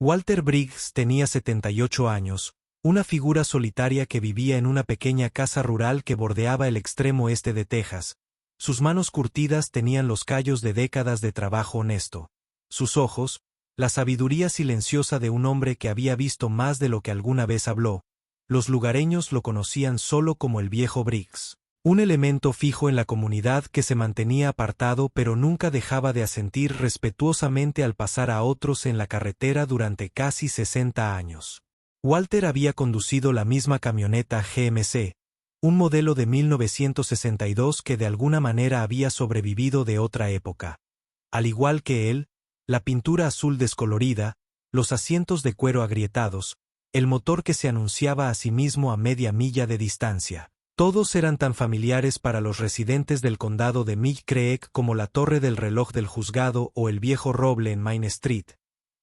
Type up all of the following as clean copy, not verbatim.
Walter Briggs tenía 78 años, una figura solitaria que vivía en una pequeña casa rural que bordeaba el extremo este de Texas. Sus manos curtidas tenían los callos de décadas de trabajo honesto. Sus ojos, la sabiduría silenciosa de un hombre que había visto más de lo que alguna vez habló. Los lugareños lo conocían solo como el viejo Briggs. Un elemento fijo en la comunidad que se mantenía apartado pero nunca dejaba de asentir respetuosamente al pasar a otros en la carretera durante casi 60 años. Walter había conducido la misma camioneta GMC, un modelo de 1962 que de alguna manera había sobrevivido de otra época. Al igual que él, la pintura azul descolorida, los asientos de cuero agrietados, el motor que se anunciaba a sí mismo a media milla de distancia. Todos eran tan familiares para los residentes del condado de Mill Creek como la torre del reloj del juzgado o el viejo roble en Main Street.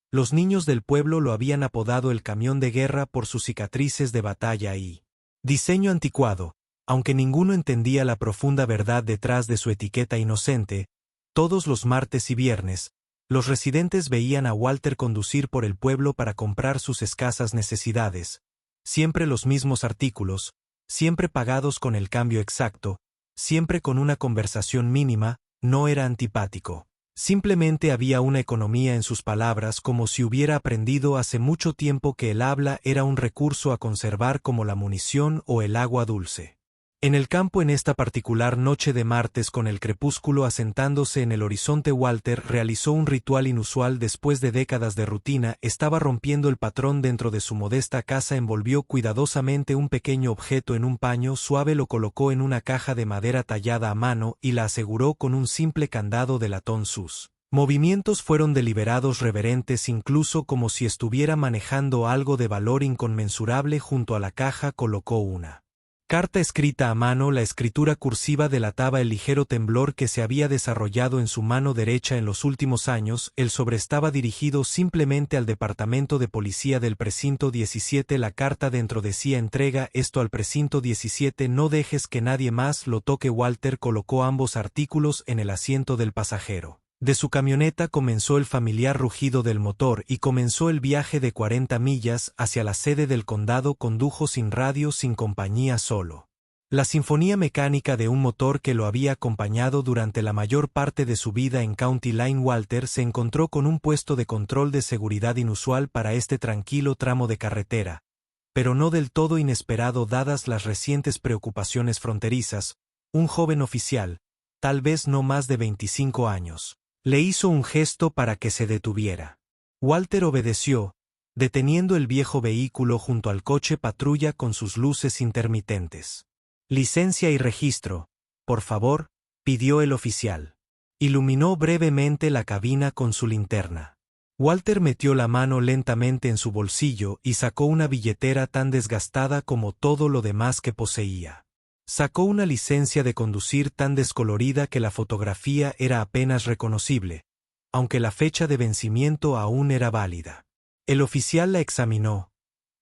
Los niños del pueblo lo habían apodado el camión de guerra por sus cicatrices de batalla y diseño anticuado. Aunque ninguno entendía la profunda verdad detrás de su etiqueta inocente, todos los martes y viernes, los residentes veían a Walter conducir por el pueblo para comprar sus escasas necesidades. Siempre los mismos artículos, siempre pagados con el cambio exacto, siempre con una conversación mínima. No era antipático. Simplemente había una economía en sus palabras, como si hubiera aprendido hace mucho tiempo que el habla era un recurso a conservar como la munición o el agua dulce. En el campo en esta particular noche de martes, con el crepúsculo asentándose en el horizonte, Walter realizó un ritual inusual después de décadas de rutina. Estaba rompiendo el patrón dentro de su modesta casa. Envolvió cuidadosamente un pequeño objeto en un paño suave, lo colocó en una caja de madera tallada a mano y la aseguró con un simple candado de latón. Sus movimientos fueron deliberados, reverentes, incluso como si estuviera manejando algo de valor inconmensurable. Junto a la caja colocó una carta escrita a mano. La escritura cursiva delataba el ligero temblor que se había desarrollado en su mano derecha en los últimos años. El sobre estaba dirigido simplemente al Departamento de Policía del Precinto 17. La carta dentro decía: entrega esto al Precinto 17, no dejes que nadie más lo toque. Walter colocó ambos artículos en el asiento del pasajero de su camioneta. Comenzó el familiar rugido del motor y comenzó el viaje de 40 millas hacia la sede del condado. Condujo sin radio, sin compañía, solo. La sinfonía mecánica de un motor que lo había acompañado durante la mayor parte de su vida en County Line. Walter se encontró con un puesto de control de seguridad inusual para este tranquilo tramo de carretera, pero no del todo inesperado dadas las recientes preocupaciones fronterizas. Un joven oficial, tal vez no más de 25 años, le hizo un gesto para que se detuviera. Walter obedeció, deteniendo el viejo vehículo junto al coche patrulla con sus luces intermitentes. Licencia y registro, por favor, pidió el oficial. Iluminó brevemente la cabina con su linterna. Walter metió la mano lentamente en su bolsillo y sacó una billetera tan desgastada como todo lo demás que poseía. Sacó una licencia de conducir tan descolorida que la fotografía era apenas reconocible, aunque la fecha de vencimiento aún era válida. El oficial la examinó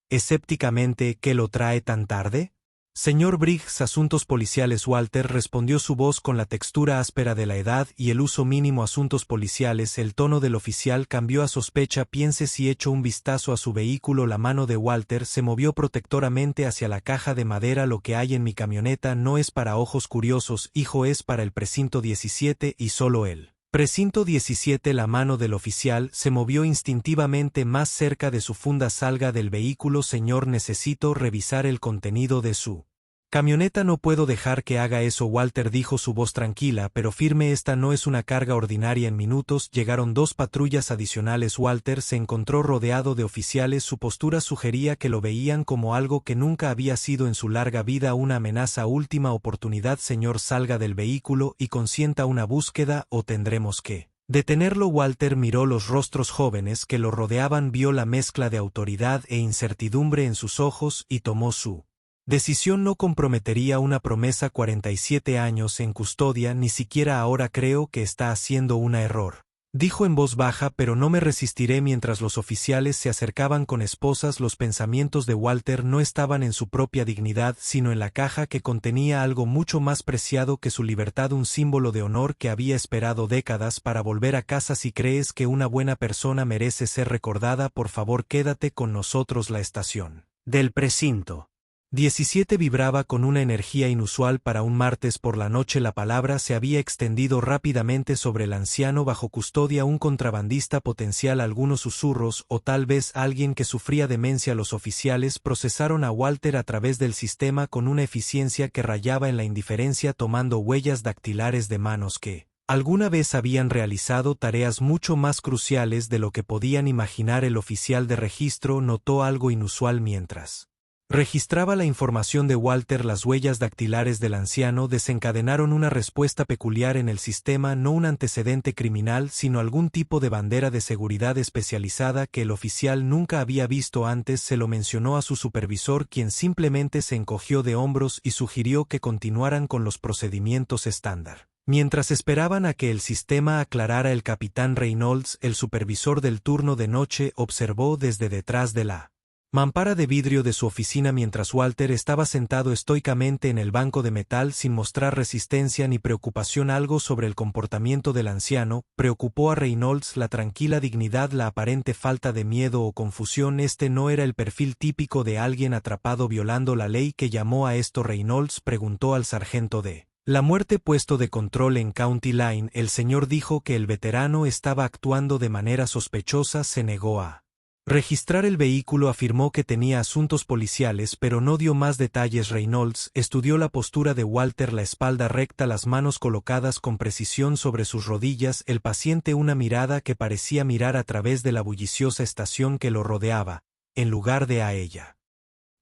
escépticamente. ¿Qué lo trae tan tarde? Señor Briggs, asuntos policiales. Walter respondió, su voz con la textura áspera de la edad y el uso mínimo. Asuntos policiales. El tono del oficial cambió a sospecha. Piense si echo un vistazo a su vehículo. La mano de Walter se movió protectoramente hacia la caja de madera. Lo que hay en mi camioneta no es para ojos curiosos, hijo, es para el Precinto 17 y solo él. Precinto 17. La mano del oficial se movió instintivamente más cerca de su funda. Salga del vehículo, señor, necesito revisar el contenido de su camioneta. No puedo dejar que haga eso, Walter dijo, su voz tranquila pero firme. Esta no es una carga ordinaria. En minutos llegaron 2 patrullas adicionales. Walter se encontró rodeado de oficiales. Su postura sugería que lo veían como algo que nunca había sido en su larga vida, una amenaza. Última oportunidad, señor, salga del vehículo y consienta una búsqueda o tendremos que detenerlo. Walter miró los rostros jóvenes que lo rodeaban, vio la mezcla de autoridad e incertidumbre en sus ojos y tomó su decisión. No comprometería una promesa. 47 años en custodia, ni siquiera ahora. Creo que está haciendo un error. Dijo en voz baja, pero no me resistiré. Mientras los oficiales se acercaban con esposas, los pensamientos de Walter no estaban en su propia dignidad, sino en la caja que contenía algo mucho más preciado que su libertad, un símbolo de honor que había esperado décadas para volver a casa. Si crees que una buena persona merece ser recordada, por favor quédate con nosotros. La estación del precinto 17 vibraba con una energía inusual para un martes por la noche. La palabra se había extendido rápidamente sobre el anciano bajo custodia, un contrabandista potencial, algunos susurros o tal vez alguien que sufría demencia. Los oficiales procesaron a Walter a través del sistema con una eficiencia que rayaba en la indiferencia, tomando huellas dactilares de manos que alguna vez habían realizado tareas mucho más cruciales de lo que podían imaginar. El oficial de registro notó algo inusual mientras registraba la información de Walter. Las huellas dactilares del anciano desencadenaron una respuesta peculiar en el sistema, no un antecedente criminal, sino algún tipo de bandera de seguridad especializada que el oficial nunca había visto antes. Se lo mencionó a su supervisor, quien simplemente se encogió de hombros y sugirió que continuaran con los procedimientos estándar. Mientras esperaban a que el sistema aclarara, el capitán Reynolds, el supervisor del turno de noche, observó desde detrás de la mampara de vidrio de su oficina mientras Walter estaba sentado estoicamente en el banco de metal sin mostrar resistencia ni preocupación. Algo sobre el comportamiento del anciano preocupó a Reynolds: la tranquila dignidad, la aparente falta de miedo o confusión. Este no era el perfil típico de alguien atrapado violando la ley. ¿Qué llamó a esto? Reynolds preguntó al sargento de la muerte puesto de control en County Line. El señor dijo que el veterano estaba actuando de manera sospechosa. Se negó a registrar el vehículo, afirmó que tenía asuntos policiales, pero no dio más detalles. Reynolds estudió la postura de Walter, la espalda recta, las manos colocadas con precisión sobre sus rodillas, el paciente, una mirada que parecía mirar a través de la bulliciosa estación que lo rodeaba, en lugar de a ella.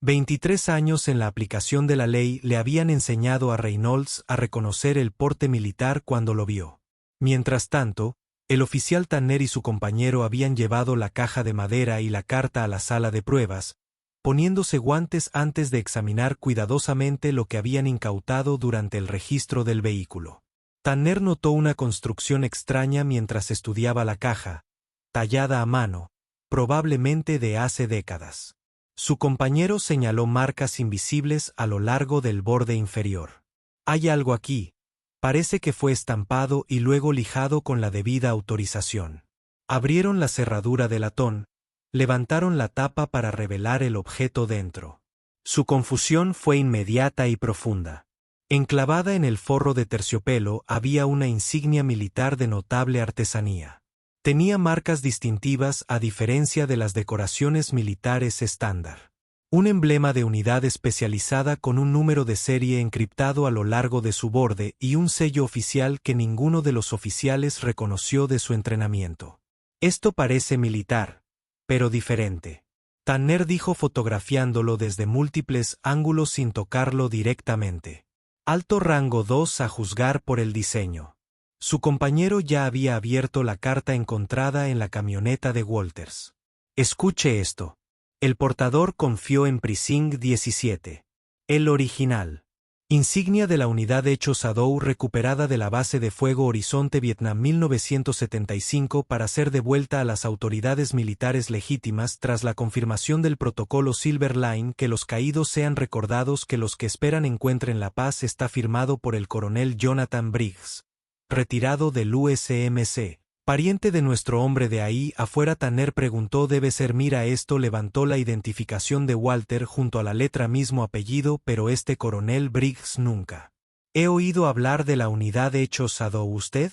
23 años en la aplicación de la ley le habían enseñado a Reynolds a reconocer el porte militar cuando lo vio. Mientras tanto, el oficial Tanner y su compañero habían llevado la caja de madera y la carta a la sala de pruebas, poniéndose guantes antes de examinar cuidadosamente lo que habían incautado durante el registro del vehículo. Tanner notó una construcción extraña mientras estudiaba la caja, tallada a mano, probablemente de hace décadas. Su compañero señaló marcas invisibles a lo largo del borde inferior. «Hay algo aquí. Parece que fue estampado y luego lijado con la debida autorización». Abrieron la cerradura de latón, levantaron la tapa para revelar el objeto dentro. Su confusión fue inmediata y profunda. Enclavada en el forro de terciopelo había una insignia militar de notable artesanía. Tenía marcas distintivas a diferencia de las decoraciones militares estándar. Un emblema de unidad especializada con un número de serie encriptado a lo largo de su borde y un sello oficial que ninguno de los oficiales reconoció de su entrenamiento. «Esto parece militar, pero diferente», Tanner dijo fotografiándolo desde múltiples ángulos sin tocarlo directamente. «Alto rango 2 a juzgar por el diseño». Su compañero ya había abierto la carta encontrada en la camioneta de Walters. «Escuche esto». El portador confió en Precinct 17. El original. Insignia de la unidad hecho Shadow, recuperada de la base de fuego Horizonte, Vietnam 1975, para ser devuelta a las autoridades militares legítimas tras la confirmación del protocolo Silver Line. Que los caídos sean recordados, que los que esperan encuentren la paz. Está firmado por el coronel Jonathan Briggs, retirado del USMC. «Pariente de nuestro hombre de ahí afuera». Tanner preguntó. «Debe ser». «Mira esto». Levantó la identificación de Walter junto a la letra, mismo apellido, pero este coronel Briggs nunca. «He oído hablar de la unidad hecho Shadow. ¿Usted?»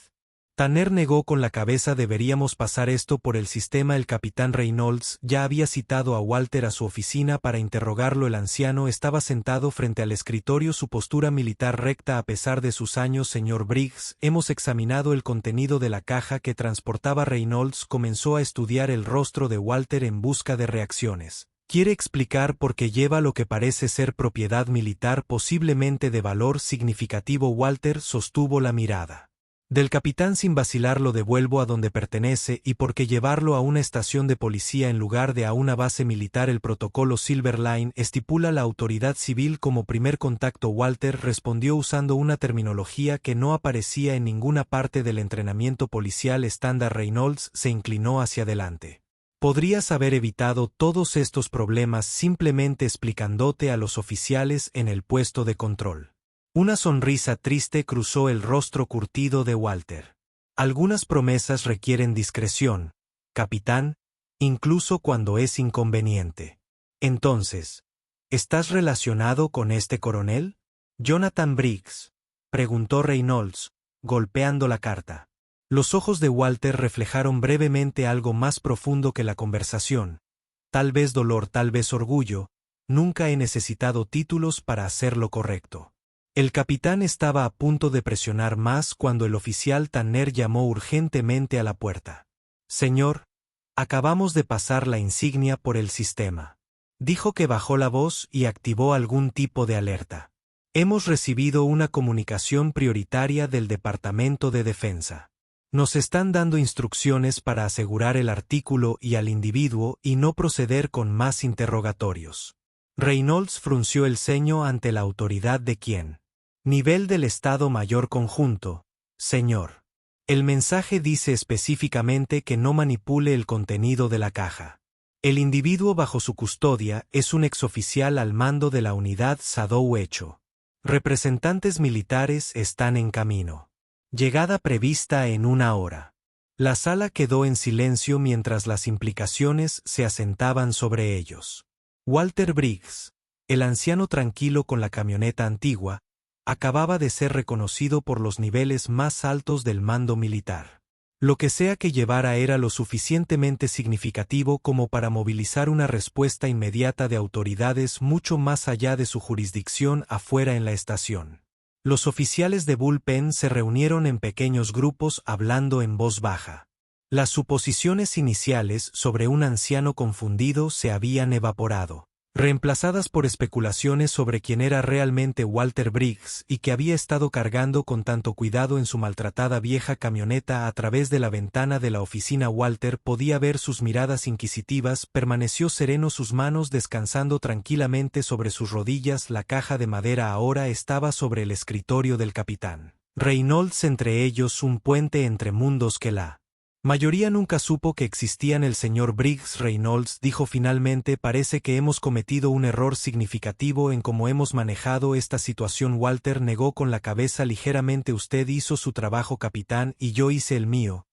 Tanner negó con la cabeza. «Deberíamos pasar esto por el sistema». El capitán Reynolds ya había citado a Walter a su oficina para interrogarlo. El anciano estaba sentado frente al escritorio, su postura militar recta a pesar de sus años. «Señor Briggs, hemos examinado el contenido de la caja que transportaba». Reynolds comenzó a estudiar el rostro de Walter en busca de reacciones. «¿Quiere explicar por qué lleva lo que parece ser propiedad militar, posiblemente de valor significativo?» Walter sostuvo la mirada. Del capitán sin vacilar lo devuelvo a donde pertenece y porque llevarlo a una estación de policía en lugar de a una base militar. El protocolo Silver Line estipula la autoridad civil como primer contacto. Walter respondió usando una terminología que no aparecía en ninguna parte del entrenamiento policial estándar. Reynolds se inclinó hacia adelante. Podrías haber evitado todos estos problemas simplemente explicándote a los oficiales en el puesto de control. Una sonrisa triste cruzó el rostro curtido de Walter. Algunas promesas requieren discreción, capitán, incluso cuando es inconveniente. Entonces, ¿estás relacionado con este coronel? Jonathan Briggs, preguntó Reynolds, golpeando la carta. Los ojos de Walter reflejaron brevemente algo más profundo que la conversación. Tal vez dolor, tal vez orgullo. Nunca he necesitado títulos para hacer lo correcto. El capitán estaba a punto de presionar más cuando el oficial Tanner llamó urgentemente a la puerta. Señor, acabamos de pasar la insignia por el sistema. Dijo que bajó la voz y activó algún tipo de alerta. Hemos recibido una comunicación prioritaria del Departamento de Defensa. Nos están dando instrucciones para asegurar el artículo y al individuo y no proceder con más interrogatorios. Reynolds frunció el ceño ante la autoridad de quién. Nivel del Estado Mayor Conjunto, señor. El mensaje dice específicamente que no manipule el contenido de la caja. El individuo bajo su custodia es un exoficial al mando de la unidad Sadou Hecho. Representantes militares están en camino. Llegada prevista en 1 hora. La sala quedó en silencio mientras las implicaciones se asentaban sobre ellos. Walter Briggs, el anciano tranquilo con la camioneta antigua, acababa de ser reconocido por los niveles más altos del mando militar. Lo que sea que llevara era lo suficientemente significativo como para movilizar una respuesta inmediata de autoridades mucho más allá de su jurisdicción afuera en la estación. Los oficiales de Bullpen se reunieron en pequeños grupos hablando en voz baja. Las suposiciones iniciales sobre un anciano confundido se habían evaporado, reemplazadas por especulaciones sobre quién era realmente Walter Briggs y que había estado cargando con tanto cuidado en su maltratada vieja camioneta. A través de la ventana de la oficina Walter podía ver sus miradas inquisitivas. Permaneció sereno, sus manos descansando tranquilamente sobre sus rodillas. La caja de madera ahora estaba sobre el escritorio del capitán Reynolds, entre ellos un puente entre mundos que la mayoría nunca supo que existían. El señor Briggs, Reynolds dijo finalmente, parece que hemos cometido un error significativo en cómo hemos manejado esta situación. Walter negó con la cabeza ligeramente. Usted hizo su trabajo, capitán, y yo hice el mío.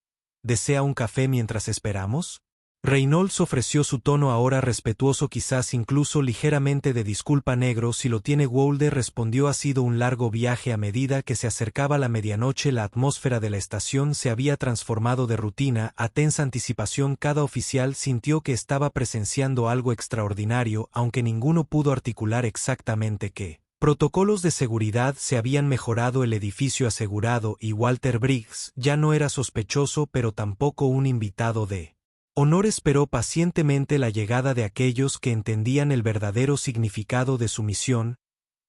¿Desea un café mientras esperamos? Reynolds ofreció su tono ahora respetuoso, quizás incluso ligeramente de disculpa. Negro, si lo tiene. Walter respondió, ha sido un largo viaje. A medida que se acercaba la medianoche, la atmósfera de la estación se había transformado de rutina a tensa anticipación. Cada oficial sintió que estaba presenciando algo extraordinario, aunque ninguno pudo articular exactamente qué. Protocolos de seguridad se habían mejorado, el edificio asegurado, y Walter Briggs ya no era sospechoso, pero tampoco un invitado de honor. Esperó pacientemente la llegada de aquellos que entendían el verdadero significado de su misión.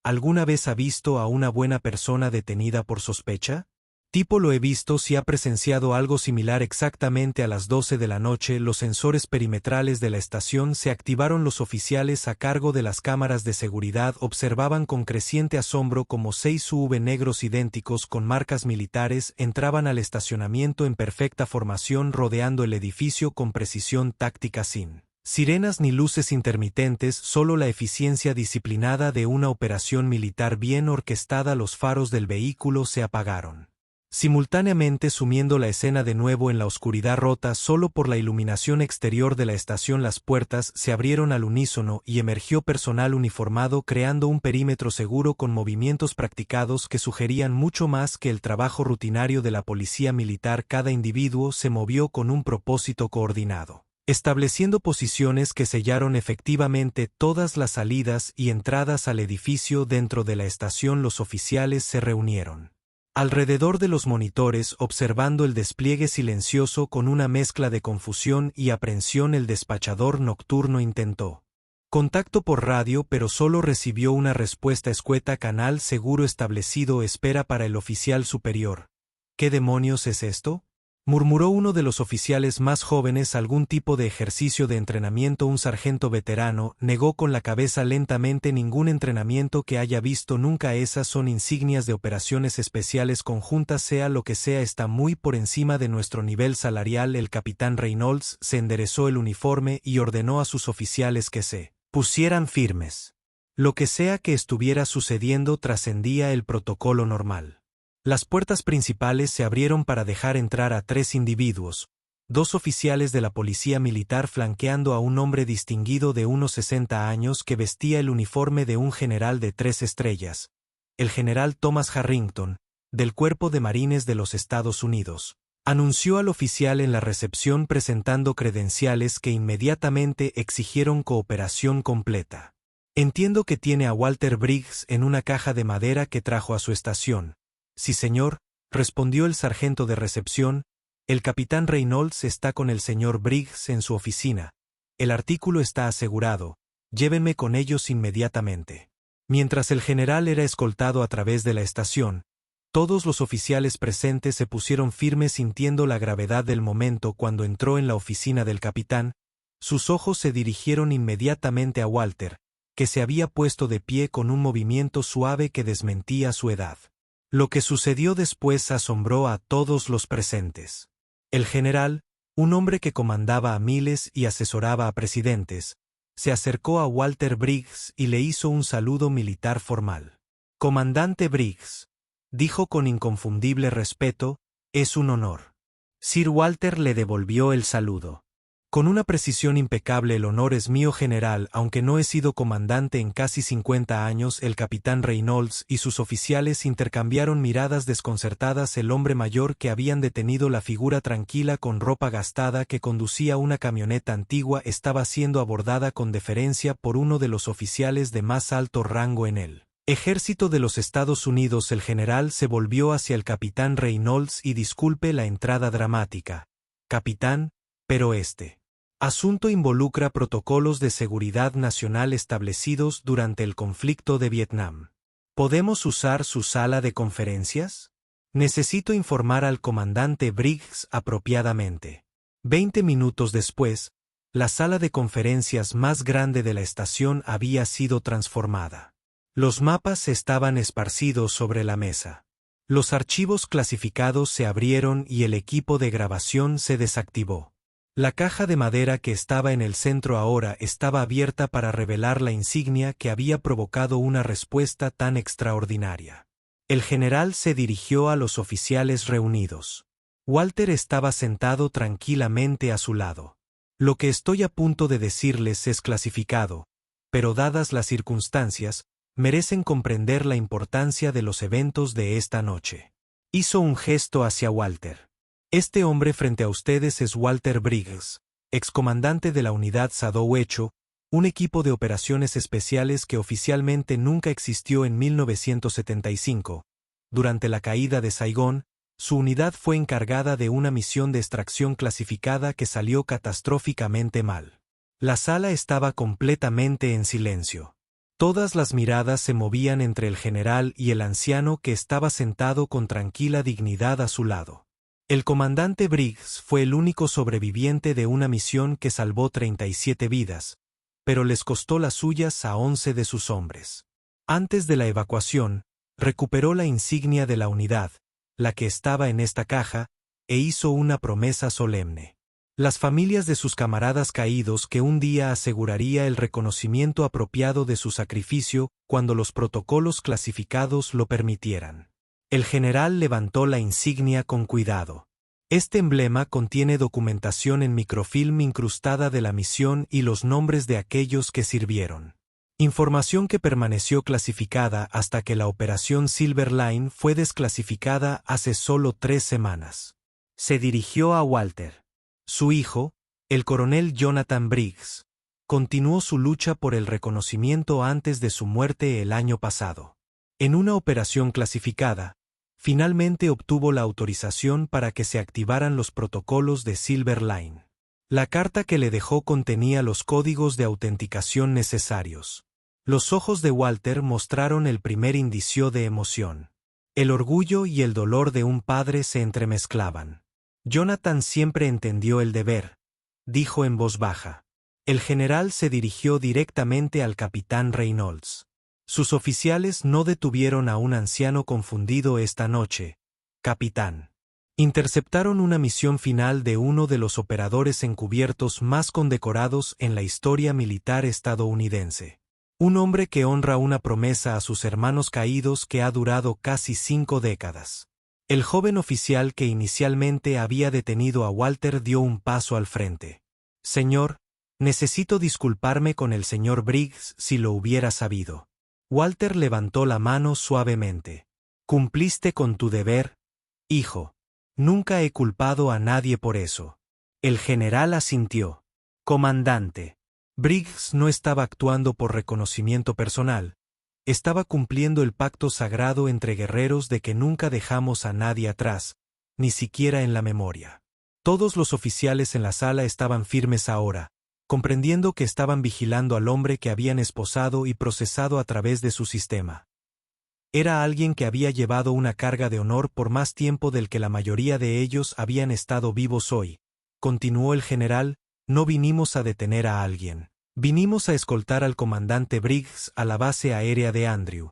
¿Alguna vez ha visto a una buena persona detenida por sospecha? Tipo, lo he visto. Si ha presenciado algo similar. Exactamente a las 12 de la noche, los sensores perimetrales de la estación se activaron. Los oficiales a cargo de las cámaras de seguridad observaban con creciente asombro cómo 6 SUV negros idénticos con marcas militares entraban al estacionamiento en perfecta formación, rodeando el edificio con precisión táctica, sin sirenas ni luces intermitentes, solo la eficiencia disciplinada de una operación militar bien orquestada. Los faros del vehículo se apagaron simultáneamente, sumiendo la escena de nuevo en la oscuridad rota solo por la iluminación exterior de la estación. Las puertas se abrieron al unísono y emergió personal uniformado, creando un perímetro seguro con movimientos practicados que sugerían mucho más que el trabajo rutinario de la policía militar. Cada individuo se movió con un propósito coordinado, estableciendo posiciones que sellaron efectivamente todas las salidas y entradas al edificio. Dentro de la estación, los oficiales se reunieron alrededor de los monitores, observando el despliegue silencioso con una mezcla de confusión y aprensión. El despachador nocturno intentó contacto por radio, pero solo recibió una respuesta escueta: canal seguro establecido, espera para el oficial superior. ¿Qué demonios es esto?, murmuró uno de los oficiales más jóvenes. Algún tipo de ejercicio de entrenamiento. Un sargento veterano negó con la cabeza lentamente. Ningún entrenamiento que haya visto nunca. Esas son insignias de operaciones especiales conjuntas. Sea lo que sea, está muy por encima de nuestro nivel salarial. El capitán Reynolds se enderezó el uniforme y ordenó a sus oficiales que se pusieran firmes. Lo que sea que estuviera sucediendo trascendía el protocolo normal. Las puertas principales se abrieron para dejar entrar a 3 individuos, 2 oficiales de la policía militar flanqueando a un hombre distinguido de unos 60 años que vestía el uniforme de un general de 3 estrellas, el general Thomas Harrington, del Cuerpo de Marines de los Estados Unidos. Anunció al oficial en la recepción presentando credenciales que inmediatamente exigieron cooperación completa. Entiendo que tiene a Walter Briggs en una caja de madera que trajo a su estación. Sí, señor, respondió el sargento de recepción. El capitán Reynolds está con el señor Briggs en su oficina. El artículo está asegurado. Llévenme con ellos inmediatamente. Mientras el general era escoltado a través de la estación, todos los oficiales presentes se pusieron firmes sintiendo la gravedad del momento. Cuando entró en la oficina del capitán, sus ojos se dirigieron inmediatamente a Walter, que se había puesto de pie con un movimiento suave que desmentía su edad. Lo que sucedió después asombró a todos los presentes. El general, un hombre que comandaba a miles y asesoraba a presidentes, se acercó a Walter Briggs y le hizo un saludo militar formal. «Comandante Briggs», dijo con inconfundible respeto, «es un honor». Sir Walter le devolvió el saludo. «Con una precisión impecable. El honor es mío, general, aunque no he sido comandante en casi 50 años». El capitán Reynolds y sus oficiales intercambiaron miradas desconcertadas. El hombre mayor que habían detenido, la figura tranquila con ropa gastada que conducía una camioneta antigua, estaba siendo abordada con deferencia por uno de los oficiales de más alto rango en el Ejército de los Estados Unidos. El general se volvió hacia el capitán Reynolds y disculpe la entrada dramática, capitán, pero este asunto involucra protocolos de seguridad nacional establecidos durante el conflicto de Vietnam. ¿Podemos usar su sala de conferencias? Necesito informar al comandante Briggs apropiadamente. 20 minutos después, la sala de conferencias más grande de la estación había sido transformada. Los mapas estaban esparcidos sobre la mesa. Los archivos clasificados se abrieron y el equipo de grabación se desactivó. La caja de madera que estaba en el centro ahora estaba abierta para revelar la insignia que había provocado una respuesta tan extraordinaria. El general se dirigió a los oficiales reunidos. Walter estaba sentado tranquilamente a su lado. Lo que estoy a punto de decirles es clasificado, pero dadas las circunstancias, merecen comprender la importancia de los eventos de esta noche. Hizo un gesto hacia Walter. Este hombre frente a ustedes es Walter Briggs, excomandante de la unidad Sadow Hecho, un equipo de operaciones especiales que oficialmente nunca existió en 1975. Durante la caída de Saigón, su unidad fue encargada de una misión de extracción clasificada que salió catastróficamente mal. La sala estaba completamente en silencio. Todas las miradas se movían entre el general y el anciano que estaba sentado con tranquila dignidad a su lado. El comandante Briggs fue el único sobreviviente de una misión que salvó 37 vidas, pero les costó las suyas a 11 de sus hombres. Antes de la evacuación, recuperó la insignia de la unidad, la que estaba en esta caja, e hizo una promesa solemne. Las familias de sus camaradas caídos que un día aseguraría el reconocimiento apropiado de su sacrificio cuando los protocolos clasificados lo permitieran. El general levantó la insignia con cuidado. Este emblema contiene documentación en microfilm incrustada de la misión y los nombres de aquellos que sirvieron. Información que permaneció clasificada hasta que la operación Silver Line fue desclasificada hace solo 3 semanas. Se dirigió a Walter. Su hijo, el coronel Jonathan Briggs, continuó su lucha por el reconocimiento antes de su muerte el año pasado. En una operación clasificada, finalmente obtuvo la autorización para que se activaran los protocolos de Silver Line. La carta que le dejó contenía los códigos de autenticación necesarios. Los ojos de Walter mostraron el primer indicio de emoción. El orgullo y el dolor de un padre se entremezclaban. Jonathan siempre entendió el deber, dijo en voz baja. El general se dirigió directamente al capitán Reynolds. Sus oficiales no detuvieron a un anciano confundido esta noche, capitán. Interceptaron una misión final de uno de los operadores encubiertos más condecorados en la historia militar estadounidense. Un hombre que honra una promesa a sus hermanos caídos que ha durado casi 5 décadas. El joven oficial que inicialmente había detenido a Walter dio un paso al frente. Señor, necesito disculparme con el señor Briggs si lo hubiera sabido. Walter levantó la mano suavemente. Cumpliste con tu deber, hijo. Nunca he culpado a nadie por eso. El general asintió. Comandante. Briggs no estaba actuando por reconocimiento personal. Estaba cumpliendo el pacto sagrado entre guerreros de que nunca dejamos a nadie atrás, ni siquiera en la memoria. Todos los oficiales en la sala estaban firmes ahora, comprendiendo que estaban vigilando al hombre que habían esposado y procesado a través de su sistema. Era alguien que había llevado una carga de honor por más tiempo del que la mayoría de ellos habían estado vivos hoy. Continuó el general, no vinimos a detener a alguien. Vinimos a escoltar al comandante Briggs a la base aérea de Andrew,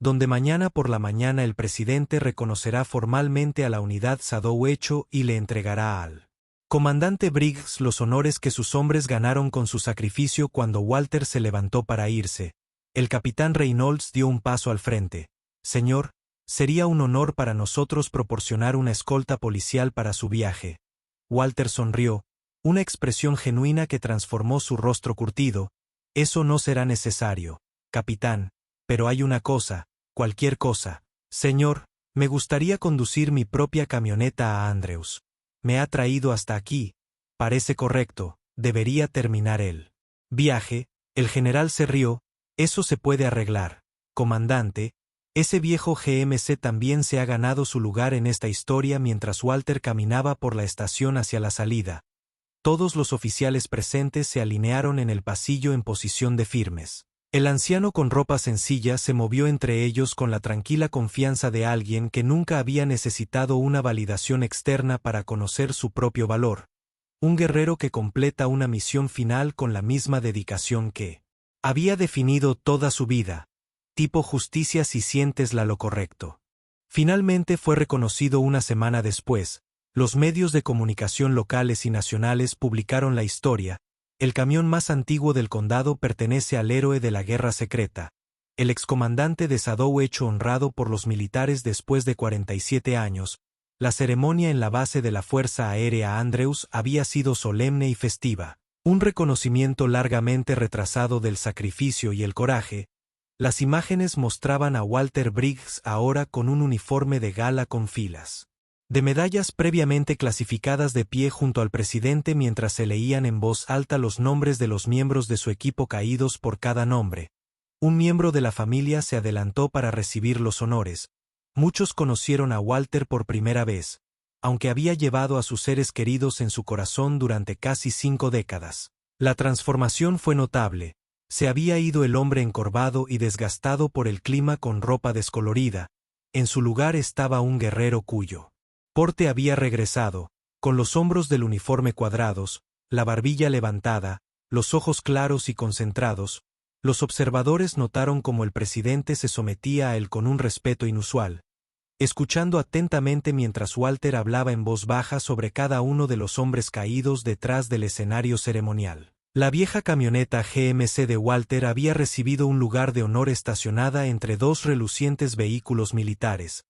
donde mañana por la mañana el presidente reconocerá formalmente a la unidad Sadow hecho y le entregará al comandante Briggs los honores que sus hombres ganaron con su sacrificio cuando Walter se levantó para irse. El capitán Reynolds dio un paso al frente. Señor, sería un honor para nosotros proporcionar una escolta policial para su viaje. Walter sonrió, una expresión genuina que transformó su rostro curtido. Eso no será necesario, capitán, pero hay una cosa, cualquier cosa. Señor, me gustaría conducir mi propia camioneta a Andrews. Me ha traído hasta aquí. Parece correcto, debería terminar el viaje. El general se rió. Eso se puede arreglar, comandante. Ese viejo GMC también se ha ganado su lugar en esta historia mientras Walter caminaba por la estación hacia la salida. Todos los oficiales presentes se alinearon en el pasillo en posición de firmes. El anciano con ropa sencilla se movió entre ellos con la tranquila confianza de alguien que nunca había necesitado una validación externa para conocer su propio valor. Un guerrero que completa una misión final con la misma dedicación que había definido toda su vida. Tipo justicia si sientes lo correcto. Finalmente fue reconocido una semana después. Los medios de comunicación locales y nacionales publicaron la historia. El camión más antiguo del condado pertenece al héroe de la guerra secreta, el excomandante de Sadow hecho honrado por los militares después de 47 años. La ceremonia en la base de la Fuerza Aérea Andrews había sido solemne y festiva. Un reconocimiento largamente retrasado del sacrificio y el coraje. Las imágenes mostraban a Walter Briggs ahora con un uniforme de gala con filas de medallas previamente clasificadas de pie junto al presidente mientras se leían en voz alta los nombres de los miembros de su equipo caídos por cada nombre. Un miembro de la familia se adelantó para recibir los honores. Muchos conocieron a Walter por primera vez, aunque había llevado a sus seres queridos en su corazón durante casi 5 décadas. La transformación fue notable. Se había ido el hombre encorvado y desgastado por el clima con ropa descolorida. En su lugar estaba un guerrero cuyo porte había regresado, con los hombros del uniforme cuadrados, la barbilla levantada, los ojos claros y concentrados. Los observadores notaron cómo el presidente se sometía a él con un respeto inusual, escuchando atentamente mientras Walter hablaba en voz baja sobre cada uno de los hombres caídos detrás del escenario ceremonial. La vieja camioneta GMC de Walter había recibido un lugar de honor estacionada entre 2 relucientes vehículos militares.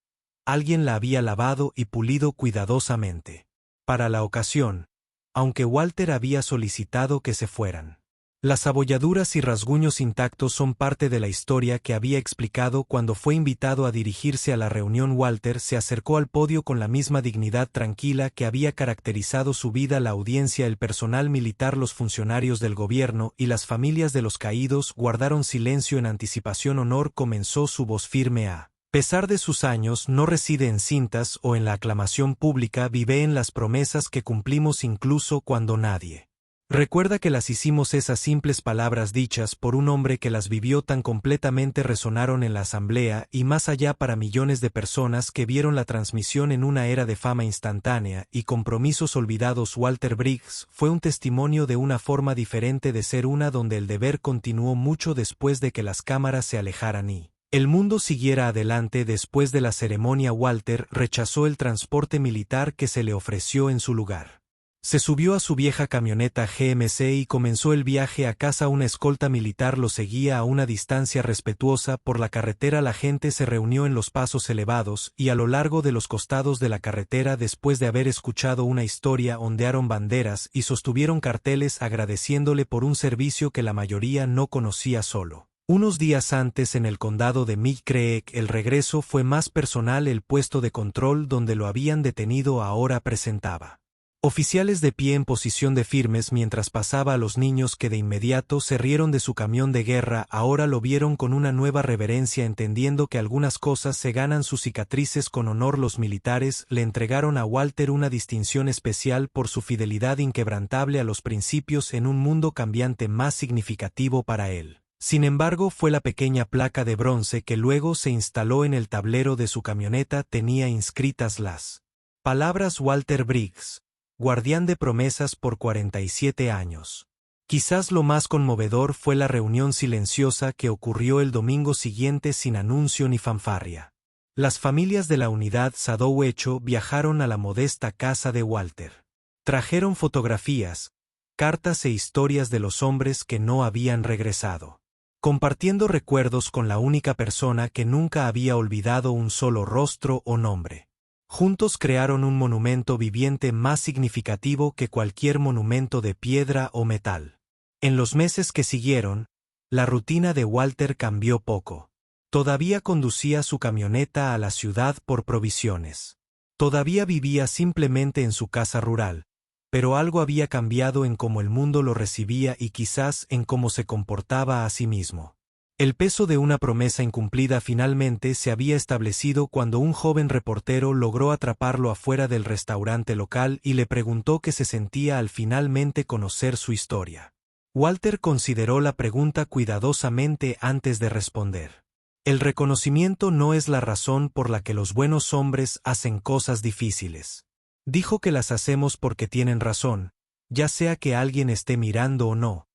Alguien la había lavado y pulido cuidadosamente para la ocasión, aunque Walter había solicitado que se fueran. Las abolladuras y rasguños intactos son parte de la historia que había explicado cuando fue invitado a dirigirse a la reunión. Walter se acercó al podio con la misma dignidad tranquila que había caracterizado su vida. La audiencia, el personal militar, los funcionarios del gobierno y las familias de los caídos guardaron silencio en anticipación. Honor, comenzó su voz firme a pesar de sus años, no reside en cintas o en la aclamación pública, vive en las promesas que cumplimos incluso cuando nadie Recuerda que las hicimos esas simples palabras dichas por un hombre que las vivió tan completamente resonaron en la asamblea y más allá para millones de personas que vieron la transmisión en una era de fama instantánea y compromisos olvidados. Walter Briggs fue un testimonio de una forma diferente de ser una donde el deber continuó mucho después de que las cámaras se alejaran y el mundo siguiera adelante. Después de la ceremonia, Walter rechazó el transporte militar que se le ofreció en su lugar. Se subió a su vieja camioneta GMC y comenzó el viaje a casa. Una escolta militar lo seguía a una distancia respetuosa por la carretera. La gente se reunió en los pasos elevados y a lo largo de los costados de la carretera. Después de haber escuchado una historia, ondearon banderas y sostuvieron carteles agradeciéndole por un servicio que la mayoría no conocía. Solo unos días antes, en el condado de Mill Creek, el regreso fue más personal. El puesto de control donde lo habían detenido ahora presentaba oficiales de pie en posición de firmes mientras pasaba a los niños que de inmediato se rieron de su camión de guerra. Ahora lo vieron con una nueva reverencia, entendiendo que algunas cosas se ganan sus cicatrices con honor. Los militares le entregaron a Walter una distinción especial por su fidelidad inquebrantable a los principios en un mundo cambiante. Más significativo para él, sin embargo, fue la pequeña placa de bronce que luego se instaló en el tablero de su camioneta. Tenía inscritas las palabras Walter Briggs, guardián de promesas por 47 años. Quizás lo más conmovedor fue la reunión silenciosa que ocurrió el domingo siguiente sin anuncio ni fanfarria. Las familias de la unidad Sadowecho viajaron a la modesta casa de Walter. Trajeron fotografías, cartas e historias de los hombres que no habían regresado, compartiendo recuerdos con la única persona que nunca había olvidado un solo rostro o nombre. Juntos crearon un monumento viviente más significativo que cualquier monumento de piedra o metal. En los meses que siguieron, la rutina de Walter cambió poco. Todavía conducía su camioneta a la ciudad por provisiones. Todavía vivía simplemente en su casa rural, pero algo había cambiado en cómo el mundo lo recibía y quizás en cómo se comportaba a sí mismo. El peso de una promesa incumplida finalmente se había establecido cuando un joven reportero logró atraparlo afuera del restaurante local y le preguntó qué se sentía al finalmente conocer su historia. Walter consideró la pregunta cuidadosamente antes de responder. El reconocimiento no es la razón por la que los buenos hombres hacen cosas difíciles. Dijo que las hacemos porque tienen razón, ya sea que alguien esté mirando o no,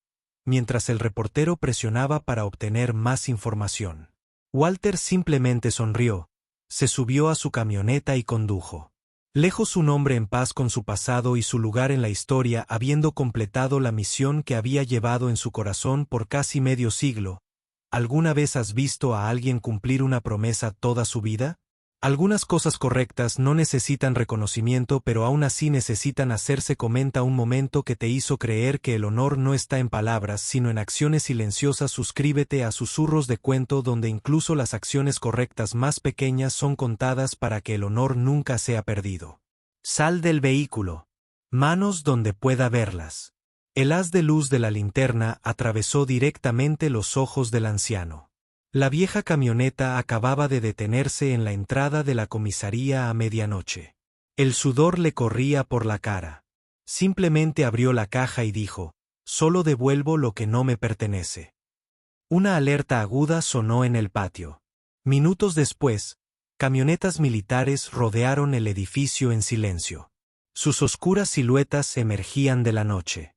mientras el reportero presionaba para obtener más información. Walter simplemente sonrió, se subió a su camioneta y condujo. Lejos un hombre en paz con su pasado y su lugar en la historia, habiendo completado la misión que había llevado en su corazón por casi medio siglo. ¿Alguna vez has visto a alguien cumplir una promesa toda su vida? Algunas cosas correctas no necesitan reconocimiento, pero aún así necesitan hacerse. Comenta un momento que te hizo creer que el honor no está en palabras, sino en acciones silenciosas. Suscríbete a Susurros de Cuento, donde incluso las acciones correctas más pequeñas son contadas para que el honor nunca sea perdido. Sal del vehículo. Manos donde pueda verlas. El haz de luz de la linterna atravesó directamente los ojos del anciano. La vieja camioneta acababa de detenerse en la entrada de la comisaría a medianoche. El sudor le corría por la cara. Simplemente abrió la caja y dijo: «Solo devuelvo lo que no me pertenece». Una alerta aguda sonó en el patio. Minutos después, camionetas militares rodearon el edificio en silencio. Sus oscuras siluetas emergían de la noche.